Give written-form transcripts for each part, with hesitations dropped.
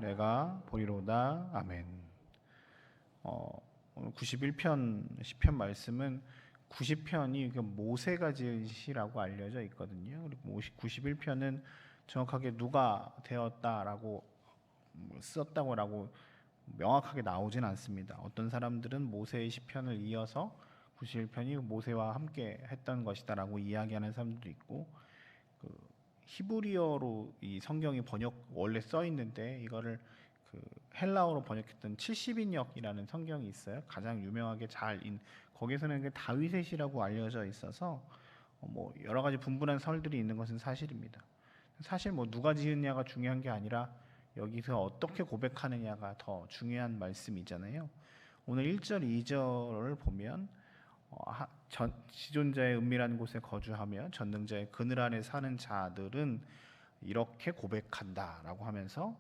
내가 보리로다. 아멘. 오늘 91편 시편 말씀은 90편이 모세가 지은 시라고 알려져 있거든요. 그리고 91편은 정확하게 누가 되었다라고 썼다고라고 명확하게 나오진 않습니다. 어떤 사람들은 모세의 시편을 이어서 91편이 모세와 함께 했던 것이다라고 이야기하는 사람들도 있고, 그 히브리어로 이 성경이 원래 써 있는데 이거를 헬라어로 번역했던 70인역이라는 성경이 있어요. 가장 유명하게 거기서는 다윗의 시라고 알려져 있어서 여러 가지 분분한 설들이 있는 것은 사실입니다. 사실 누가 지었냐가 중요한 게 아니라 여기서 어떻게 고백하느냐가 더 중요한 말씀이잖아요. 오늘 1절, 2절을 보면 지존자의 은밀한 곳에 거주하며 전능자의 그늘 아래 사는 자들은 이렇게 고백한다라고 하면서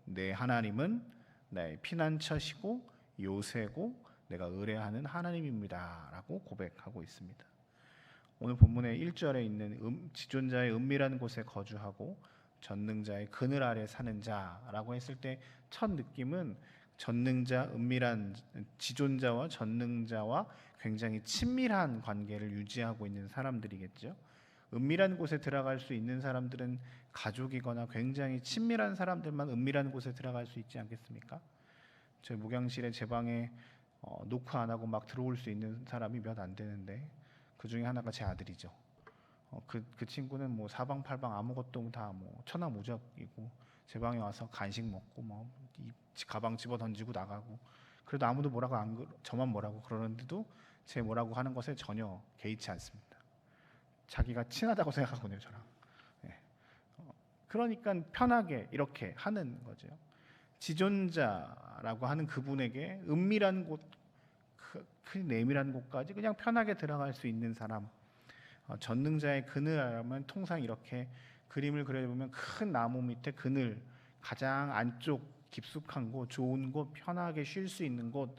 내 하나님은 나의 피난처시고 요새고 내가 의뢰하는 하나님입니다라고 고백하고 있습니다. 오늘 본문의 1절에 있는 지존자의 은밀한 곳에 거주하고 전능자의 그늘 아래 사는 자라고 했을 때 첫 느낌은 전능자, 은밀한 지존자와 전능자와 굉장히 친밀한 관계를 유지하고 있는 사람들이겠죠. 은밀한 곳에 들어갈 수 있는 사람들은 가족이거나 굉장히 친밀한 사람들만 은밀한 곳에 들어갈 수 있지 않겠습니까? 저희 목양실에 제 방에 노크 안 하고 막 들어올 수 있는 사람이 몇 안 되는데 그 중에 하나가 제 아들이죠. 그 친구는 사방팔방 아무것도 다 천하무적이고 제 방에 와서 간식 먹고 이 가방 집어 던지고 나가고, 그래도 아무도 저만 뭐라고 그러는데도 제 뭐라고 하는 것에 전혀 개의치 않습니다. 자기가 친하다고 생각하거든요, 저랑. 네. 그러니까 편하게 이렇게 하는 거죠. 지존자라고 하는 그분에게 은밀한 곳, 그 내밀한 곳까지 그냥 편하게 들어갈 수 있는 사람. 전능자의 그늘하면 통상 이렇게 그림을 그려보면 큰 나무 밑에 그늘, 가장 안쪽 깊숙한 곳, 좋은 곳, 편하게 쉴 수 있는 곳,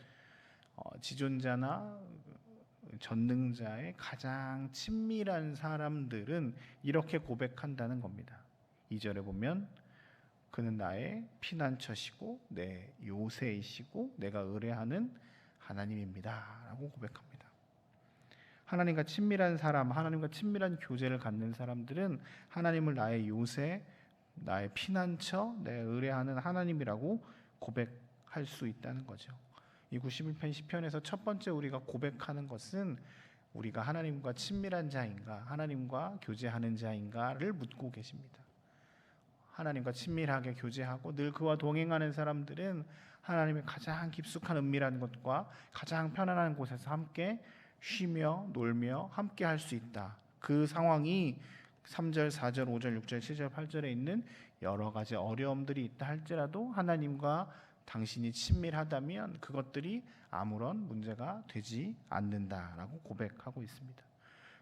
지존자나 전능자의 가장 친밀한 사람들은 이렇게 고백한다는 겁니다. 2절에 보면 그는 나의 피난처시고 내 요새이시고 내가 의뢰하는 하나님입니다 라고 고백합니다. 하나님과 친밀한 사람, 하나님과 친밀한 교제를 갖는 사람들은 하나님을 나의 요새, 나의 피난처, 내 의뢰하는 하나님이라고 고백할 수 있다는 거죠. 이 91편 시편에서 첫 번째 우리가 고백하는 것은 우리가 하나님과 친밀한 자인가, 하나님과 교제하는 자인가를 묻고 계십니다. 하나님과 친밀하게 교제하고 늘 그와 동행하는 사람들은 하나님의 가장 깊숙한 은밀한 곳과 가장 편안한 곳에서 함께 쉬며 놀며 함께 할 수 있다. 그 상황이 3절, 4절, 5절, 6절, 7절, 8절에 있는 여러 가지 어려움들이 있다 할지라도 하나님과 당신이 친밀하다면 그것들이 아무런 문제가 되지 않는다라고 고백하고 있습니다.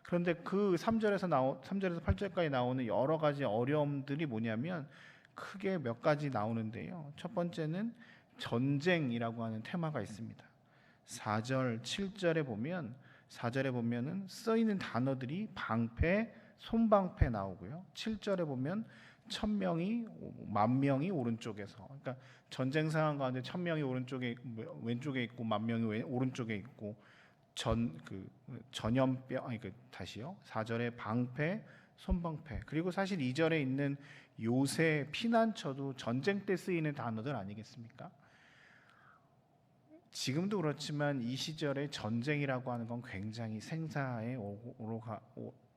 그런데 그 3절에서 8절까지 나오는 여러 가지 어려움들이 뭐냐면 크게 몇 가지 나오는데요. 첫 번째는 전쟁이라고 하는 테마가 있습니다. 4절, 7절에 보면은 써 있는 단어들이 방패, 손방패 나오고요. 7절에 보면 1000명이 10,000명이 오른쪽에서, 그러니까 전쟁 상황 가운데 1000명이 왼쪽에 있고 10,000명이 오른쪽에 있고 전염병, 다시요. 4절에 방패, 손방패, 그리고 사실 2절에 있는 요새, 피난처도 전쟁 때 쓰이는 단어들 아니겠습니까? 지금도 그렇지만 이 시절에 전쟁이라고 하는 건 굉장히 생사에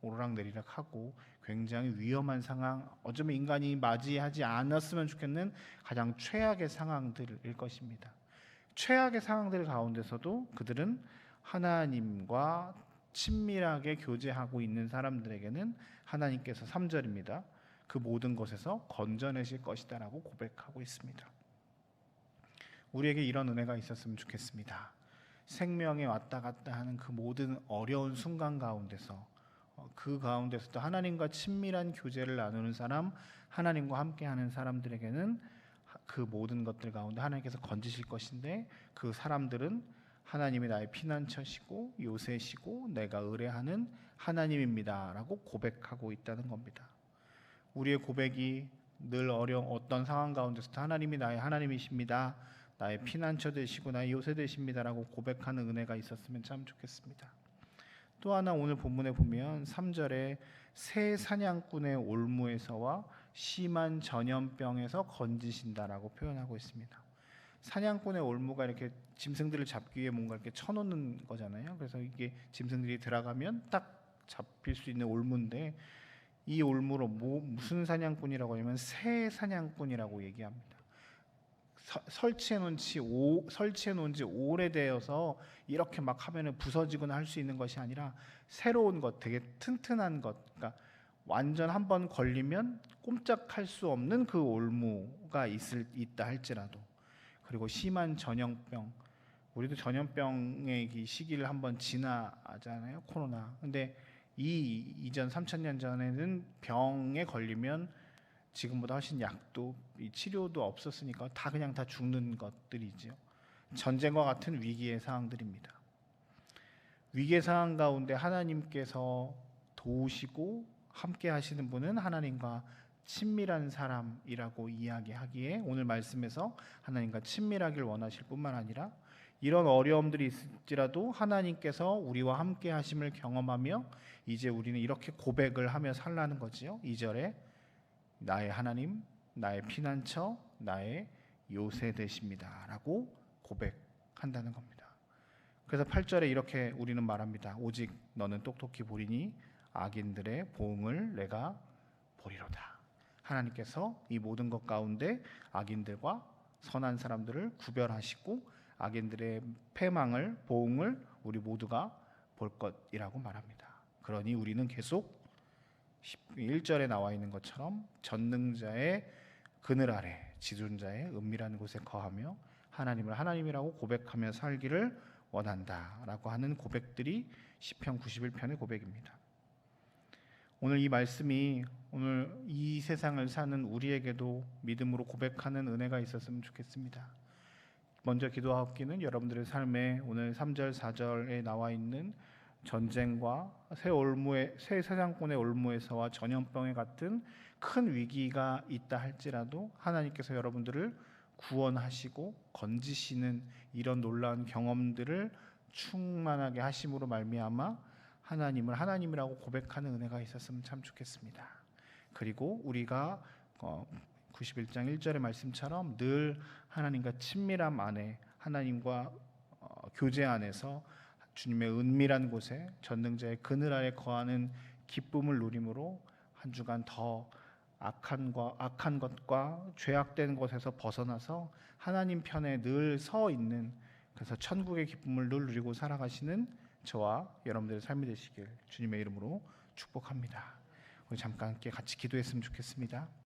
오르락내리락하고 굉장히 위험한 상황, 어쩌면 인간이 맞이하지 않았으면 좋겠는 가장 최악의 상황들일 것입니다. 최악의 상황들 가운데서도 그들은 하나님과 친밀하게 교제하고 있는 사람들에게는 하나님께서 3절입니다. 그 모든 것에서 건져내실 것이다 라고 고백하고 있습니다. 우리에게 이런 은혜가 있었으면 좋겠습니다. 생명에 왔다 갔다 하는 그 모든 어려운 순간 가운데서, 그 가운데서도 하나님과 친밀한 교제를 나누는 사람, 하나님과 함께하는 사람들에게는 그 모든 것들 가운데 하나님께서 건지실 것인데, 그 사람들은 하나님이 나의 피난처시고 요새시고 내가 의뢰하는 하나님입니다 라고 고백하고 있다는 겁니다. 우리의 고백이 늘 어떤 상황 가운데서도 하나님이 나의 하나님이십니다. 나의 피난처 되시고 나의 요새 되십니다라고 고백하는 은혜가 있었으면 참 좋겠습니다. 또 하나 오늘 본문에 보면 3절에 새 사냥꾼의 올무에서와 심한 전염병에서 건지신다라고 표현하고 있습니다. 사냥꾼의 올무가 이렇게 짐승들을 잡기 위해 뭔가 이렇게 쳐놓는 거잖아요. 그래서 이게 짐승들이 들어가면 딱 잡힐 수 있는 올무인데, 이 올무로 무슨 사냥꾼이라고 하냐면 새 사냥꾼이라고 얘기합니다. 설치해 놓은 지 오래되어서 이렇게 막 하면은 부서지거나 할 수 있는 것이 아니라 새로운 것, 되게 튼튼한 것, 그러니까 완전 한번 걸리면 꼼짝할 수 없는 그 올무가 있다 할지라도, 그리고 심한 전염병, 우리도 전염병의 이 시기를 한번 지나잖아요, 코로나. 근데 이전 3000년 전에는 병에 걸리면 지금보다 훨씬 약도 치료도 없었으니까 그냥 다 죽는 것들이죠. 전쟁과 같은 위기의 상황들입니다. 위기의 상황 가운데 하나님께서 도우시고 함께 하시는 분은 하나님과 친밀한 사람이라고 이야기하기에, 오늘 말씀에서 하나님과 친밀하길 원하실 뿐만 아니라 이런 어려움들이 있을지라도 하나님께서 우리와 함께 하심을 경험하며 이제 우리는 이렇게 고백을 하며 살라는 거지요. 2절에 나의 하나님, 나의 피난처, 나의 요새 되십니다 라고 고백한다는 겁니다. 그래서 8절에 이렇게 우리는 말합니다. 오직 너는 똑똑히 보리니 악인들의 보응을 내가 보리로다. 하나님께서 이 모든 것 가운데 악인들과 선한 사람들을 구별하시고 악인들의 패망을, 보응을 우리 모두가 볼 것이라고 말합니다. 그러니 우리는 계속 1절에 나와 있는 것처럼 전능자의 그늘 아래 지존자의 은밀한 곳에 거하며 하나님을 하나님이라고 고백하며 살기를 원한다라고 하는 고백들이 시편 91편의 고백입니다. 오늘 이 말씀이 오늘 이 세상을 사는 우리에게도 믿음으로 고백하는 은혜가 있었으면 좋겠습니다. 먼저 기도하기는 여러분들의 삶에 오늘 3절 4절에 나와 있는 전쟁과 새 사냥꾼의 올무에서와 전염병에 같은 큰 위기가 있다 할지라도 하나님께서 여러분들을 구원하시고 건지시는 이런 놀라운 경험들을 충만하게 하심으로 말미암아 하나님을 하나님이라고 고백하는 은혜가 있었으면 참 좋겠습니다. 그리고 우리가 91장 1절의 말씀처럼 늘 하나님과 친밀함 안에, 하나님과 교제 안에서 주님의 은밀한 곳에 전능자의 그늘 아래 거하는 기쁨을 누림으로 한 주간 더 악한 것과 죄악된 것에서 벗어나서 하나님 편에 늘 서 있는, 그래서 천국의 기쁨을 늘 누리고 살아가시는 저와 여러분들의 삶이 되시길 주님의 이름으로 축복합니다. 우리 잠깐 함께 같이 기도했으면 좋겠습니다.